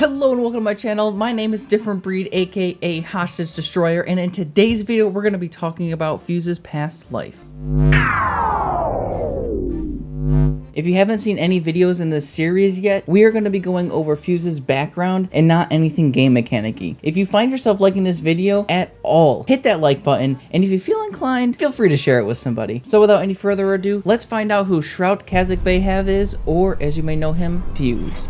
Hello and welcome to my channel. My name is Different Breed, aka Hostage Destroyer, and in today's video we're going to be talking about Fuze's past life. If you haven't seen any videos in this series yet, we are going to be going over Fuze's background and not anything game mechanic-y. If you find yourself liking this video at all, hit that like button, and if you feel inclined, feel free to share it with somebody. So without any further ado, let's find out who Shroud Kazakh is, or as you may know him, Fuze.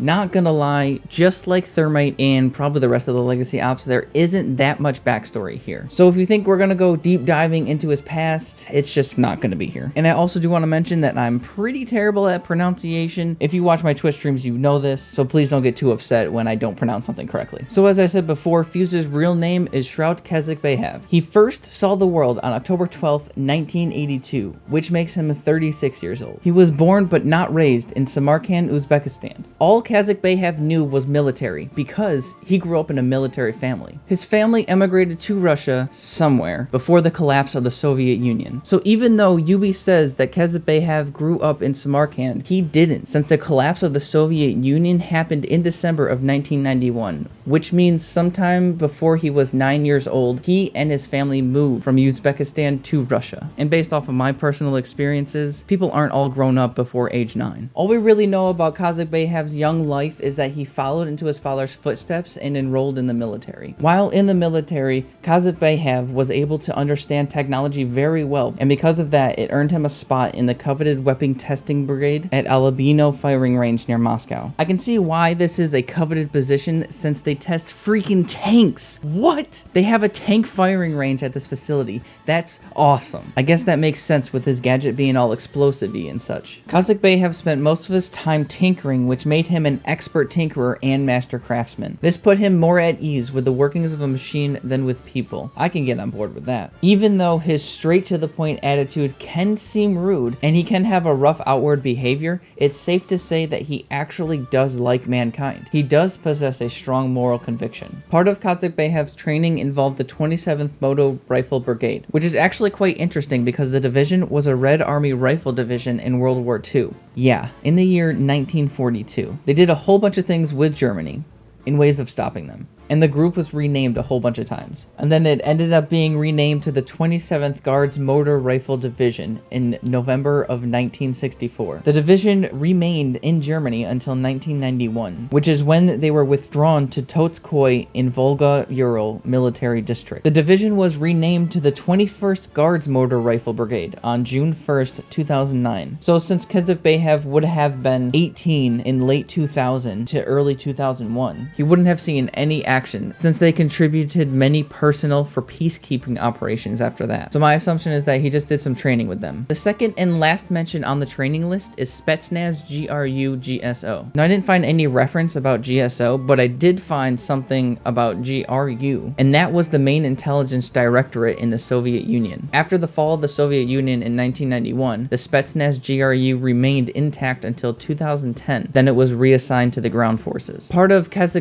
Not gonna lie, just like Thermite and probably the rest of the Legacy Ops, there isn't that much backstory here. So if you think we're gonna go deep diving into his past, it's just not gonna be here. And I also do want to mention that I'm pretty terrible at pronunciation. If you watch my Twitch streams, you know this, so please don't get too upset when I don't pronounce something correctly. So as I said before, Fuze's real name is Shroud Kazakh. He first saw the world on October 12th, 1982, which makes him 36 years old. He was born but not raised in Samarkand, Uzbekistan. All Kazakh knew was military because he grew up in a military family. His family emigrated to Russia somewhere before the collapse of the Soviet Union. So even though Yubi says that Kazakh grew up in Samarkand, he didn't, since the collapse of the Soviet Union happened in December of 1991, which means sometime before he was 9 years old, he and his family moved from Uzbekistan to Russia. And based off of my personal experiences, people aren't all grown up before age 9. All we really know about Kazakh young life is that he followed into his father's footsteps and enrolled in the military. While in the military, Kazakh was able to understand technology very well, and because of that, it earned him a spot in the coveted weapon testing brigade at Alabino firing range near Moscow. I can see why this is a coveted position since they test freaking tanks. What? They have a tank firing range at this facility. That's awesome. I guess that makes sense with his gadget being all explosive-y and such. Kazakh spent most of his time tinkering, which made him an expert tinkerer and master craftsman. This put him more at ease with the workings of a machine than with people. I can get on board with that. Even though his straight to the point attitude can seem rude and he can have a rough outward behavior, it's safe to say that he actually does like mankind. He does possess a strong moral conviction. Part of Kazakh training involved the 27th Moto Rifle Brigade, which is actually quite interesting because the division was a Red Army rifle division in World War II. Yeah, in the year 1942. They did a whole bunch of things with Germany in ways of stopping them, and the group was renamed a whole bunch of times. And then it ended up being renamed to the 27th Guards Motor Rifle Division in November of 1964. The division remained in Germany until 1991, which is when they were withdrawn to Totskoy in Volga-Ural Military District. The division was renamed to the 21st Guards Motor Rifle Brigade on June 1st, 2009. So since Kazakh would have been 18 in late 2000 to early 2001, he wouldn't have seen any action since they contributed many personnel for peacekeeping operations after that. So my assumption is that he just did some training with them. The second and last mention on the training list is Spetsnaz GRU GSO. Now I didn't find any reference about GSO, but I did find something about GRU, and that was the main intelligence directorate in the Soviet Union. After the fall of the Soviet Union in 1991, the Spetsnaz GRU remained intact until 2010. Then it was reassigned to the ground forces. Part of Kazakh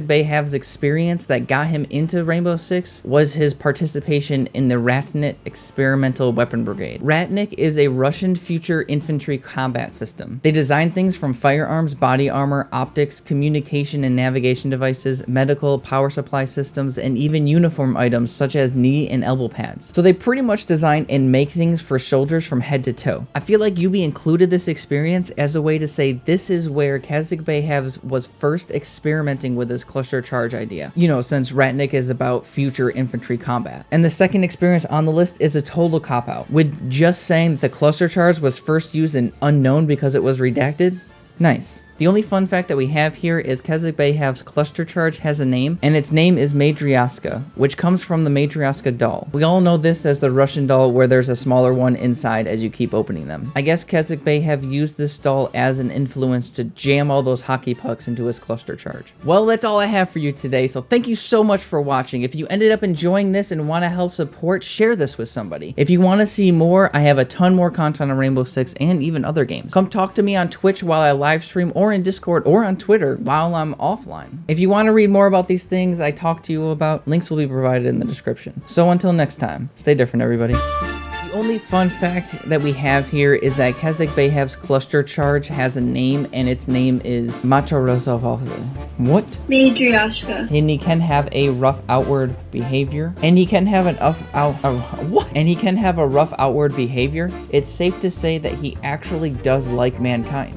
experience that got him into Rainbow Six was his participation in the Ratnik Experimental Weapon Brigade. Ratnik is a Russian future infantry combat system. They design things from firearms, body armor, optics, communication and navigation devices, medical, power supply systems, and even uniform items such as knee and elbow pads. So they pretty much design and make things for soldiers from head to toe. I feel like Yubi included this experience as a way to say this is where Kazakh was first experimenting with his cluster charge idea. You know, since Ratnik is about future infantry combat. And the second experience on the list is a total cop-out, with just saying that the cluster charge was first used in unknown because it was redacted. Nice. The only fun fact that we have here is Kazakh cluster charge has a name, and its name is Matryoshka, which comes from the Matryoshka doll. We all know this as the Russian doll where there's a smaller one inside as you keep opening them. I guess Kazakh have used this doll as an influence to jam all those hockey pucks into his cluster charge. Well, that's all I have for you today, so thank you so much for watching. If you ended up enjoying this and want to help support, share this with somebody. If you want to see more, I have a ton more content on Rainbow Six and even other games. Come talk to me on Twitch while I live stream, or in Discord or on Twitter while I'm offline. If you want to read more about these things I talk to you about, links will be provided in the description. So until next time, stay different, everybody. The only fun fact that we have here is that Kazakh Bayhav's cluster charge has a name, and its name is Macharazovaz. What? Matryoshka. And he can have a rough outward behavior. And he can have what? And he can have a rough outward behavior. It's safe to say that he actually does like mankind.